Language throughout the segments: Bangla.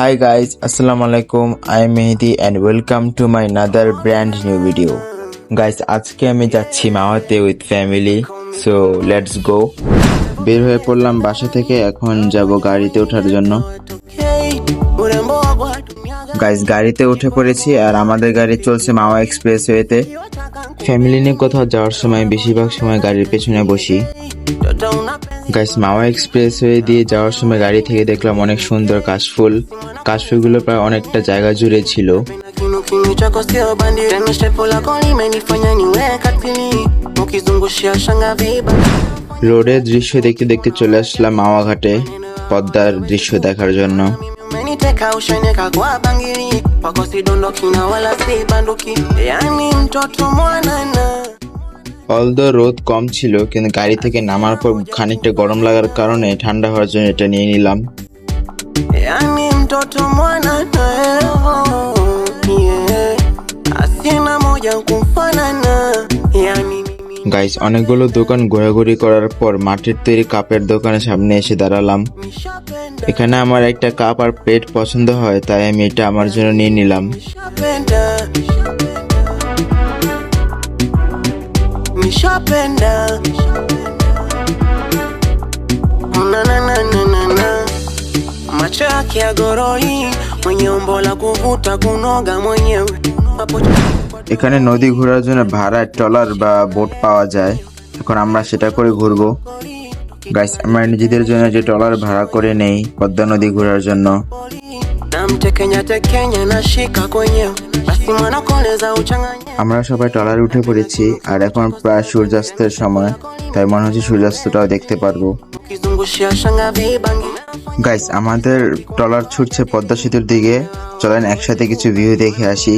Hi guys, Assalamu alaikum. I am Mehdi and welcome to my another brand new video. Guys, আজকে আমি যাচ্ছি মাওয়াতে with family, so let's go. বের হয়ে পড়লাম বাসা থেকে, এখন যাব গাড়িতে ওঠার জন্য। গাইস, গাড়িতে উঠে পড়েছি আর আমাদের গাড়ি চলছে মাওয়া এক্সপ্রেসওয়েতে। ফ্যামিলি নিয়ে কোথাও যাওয়ার সময় বেশিরভাগ সময় গাড়ির পেছনে বসি। গাইস, মাওয়া এক্সপ্রেসওয়ে দিয়ে যাওয়ার সময় গাড়ি থেকে দেখলাম অনেক সুন্দর কাশফুল। কাশফুলগুলো প্রায় অনেকটা জায়গা জুড়ে ছিল। রোডের দৃশ্য দেখতে দেখতে চলে আসলাম মাওয়া ঘাটে পদ্মার দৃশ্য দেখার জন্য। অলদো রোদ কম ছিল, কিন্তু গাড়ি থেকে নামার পর খানিকটা গরম লাগার কারণে ঠান্ডা হওয়ার জন্য এটা নিয়ে নিলাম। গাইস, অনেকগুলো দোকান ঘোরাঘুরি করার পর মাটির তৈরি কাপের দোকানের সামনে এসে দাঁড়ালাম। এখানে আমার একটা কাপ আর প্লেট পছন্দ হয়, তাই আমি এটা আমার জন্য নিয়ে নিলাম। Macho yake ya goroi mwenye umbo la kuvuta kunoga mwenyewe। এখানে নদী ঘোরার জন্য ভাড়ায় ট্রলার বা বোট পাওয়া যায়, এখন আমরা সেটা করে ঘুরবো। গাইস, আমরা নিজেদের জন্য যে ট্রলার ভাড়া করে নেই পদ্মা নদী ঘোরার জন্য। আমরা সবাই ট্রলারে উঠে পড়েছি আর এখন প্রায় সূর্যাস্তের সময়, তাই মনে হচ্ছে সূর্যাস্তটাও দেখতে পারবো। গাইস, আমাদের ট্রলার ছুটছে পদ্মা সেতুর দিকে, চলেন একসাথে কিছু ভিউ দেখে আসি।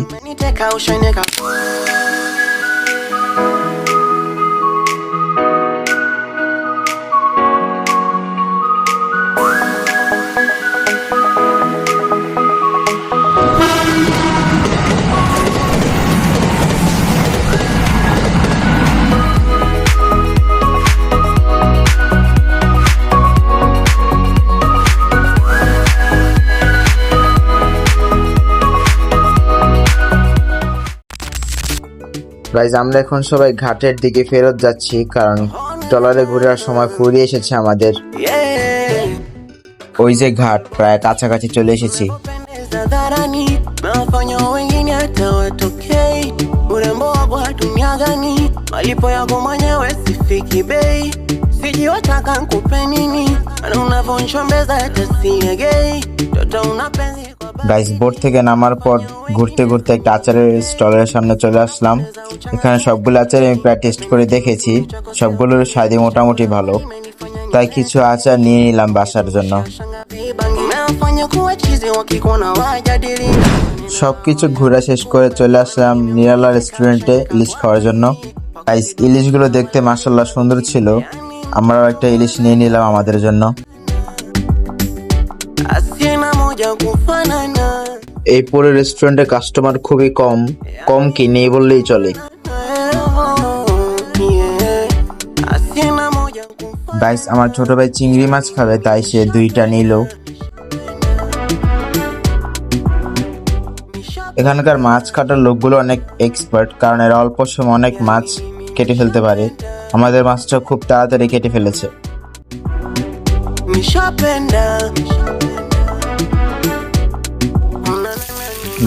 গাইস, আমরা এখন সবাই ঘাটের দিকে ফেরত যাচ্ছি, কারণ ট্রলারে ঘোরার সময় ফুরিয়ে এসেছে আমাদের। ওই যে ঘাট, প্রায় কাছাকাছি চলে এসেছি। গাইস, বোট থেকে নামার পর ঘুরতে ঘুরতে একটা আচারের স্টলের সামনে চলে আসলাম। এখানে সবগুলো আচার আমি প্রায় টেস্ট করে দেখেছি, সবগুলোর স্বাদই মোটামুটি ভালো, তাই কিছু আচার নিয়ে নিলাম বাসার জন্য। সবকিছু ঘোরা শেষ করে চলে আসলাম নিরালা রেস্টুরেন্টে ইলিশ খাওয়ার জন্য। গাইস, ইলিশগুলো দেখতে মাশাআল্লাহ সুন্দর ছিল, আমরাও একটা ইলিশ নিয়ে নিলাম আমাদের জন্য। এই পুরো রেস্টুরেন্টে কাস্টমার খুবই কম কি নেই বললেই চলে। গাইস, আমার ছোট ভাই চিংড়ি মাছ খাবে, তাই সে 2টা নিল। এখানকার মাছ কাটার লোকগুলো অনেক এক্সপার্ট, কারণ এরা অল্প সময় অনেক মাছ কেটে ফেলতে পারে। আমাদের মাছটা খুব তাড়াতাড়ি কেটে ফেলেছে।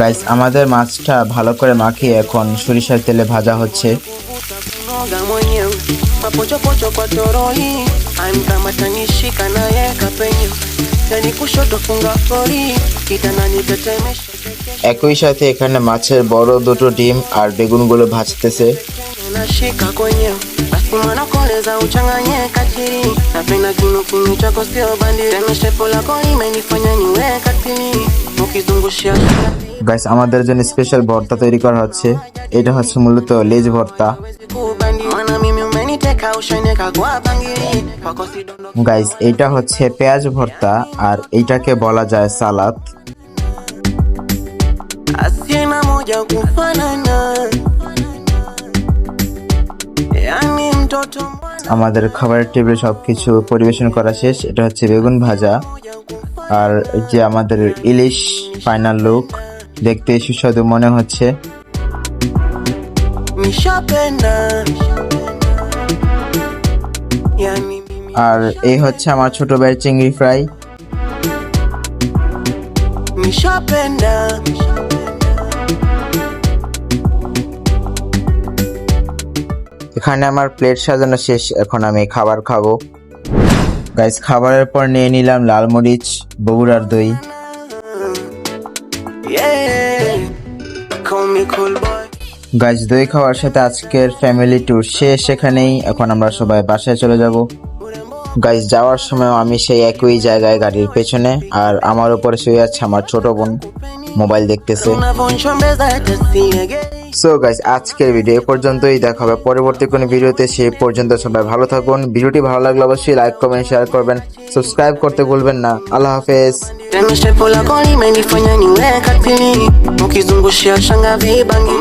গাইস, আমাদের মাছটা ভালো করে মাখিয়ে এখন সরিষার তেলে ভাজা হচ্ছে। একই সাথে এখানে মাছের বড় 2টো ডিম আর বেগুনগুলো ভাজতেছে। গাইস, আমাদের জন্য স্পেশাল ভর্তা তৈরি করা হচ্ছে। এটা হচ্ছে মূলত লেজ ভর্তা। গাইস, এটা হচ্ছে পেঁয়াজ ভর্তা আর এইটাকে বলা যায় সালাদ। আমাদের খাবারের টেবিলে সবকিছু পরিবেশন করা শেষ। এটা হচ্ছে বেগুন ভাজা, আর এই যে আমাদের ইলিশ ফাইনাল লুক, দেখতে সুস্বাদু মনে হচ্ছে। nishapenda yani mimi আর এই হচ্ছে আমার ছোট ভাইয়ের চিংড়ি ফ্রাই। nishapenda এখানে আমার প্লেট সাজানো শেষ, এখন আমি খাবার খাবো। গাইস, খাবারের পর নিয়ে নিলাম লাল মরিচ, বগুড়ার দই। yeah call me cool boy guys, দই খাওয়ার সাথে আজকের ফ্যামিলি ট্যুর শেষ এখানেই। এখন আমরা সবাই বাসায় চলে যাব। গাইস, যাওয়ার সময় আমি সেই একই জায়গায় গাড়ির পেছনে, আর আমার উপরে শুয়ে আছে আমার ছোট বোন, মোবাইল দেখতেছে। unavonchombeza hata siege so guys, আজকের ভিডিও এ পর্যন্তই। দেখা হবে পরবর্তী কোনো ভিডিওতে। সেই পর্যন্ত সবাই ভালো থাকুন। ভিডিওটি ভালো লাগলে অবশ্যই লাইক কমেন্ট শেয়ার করবেন, সাবস্ক্রাইব করতে ভুলবেন না। আল্লাহ হাফেজ। tena shepo lako limenifanya niwe katili ukizungushia shanga vibangi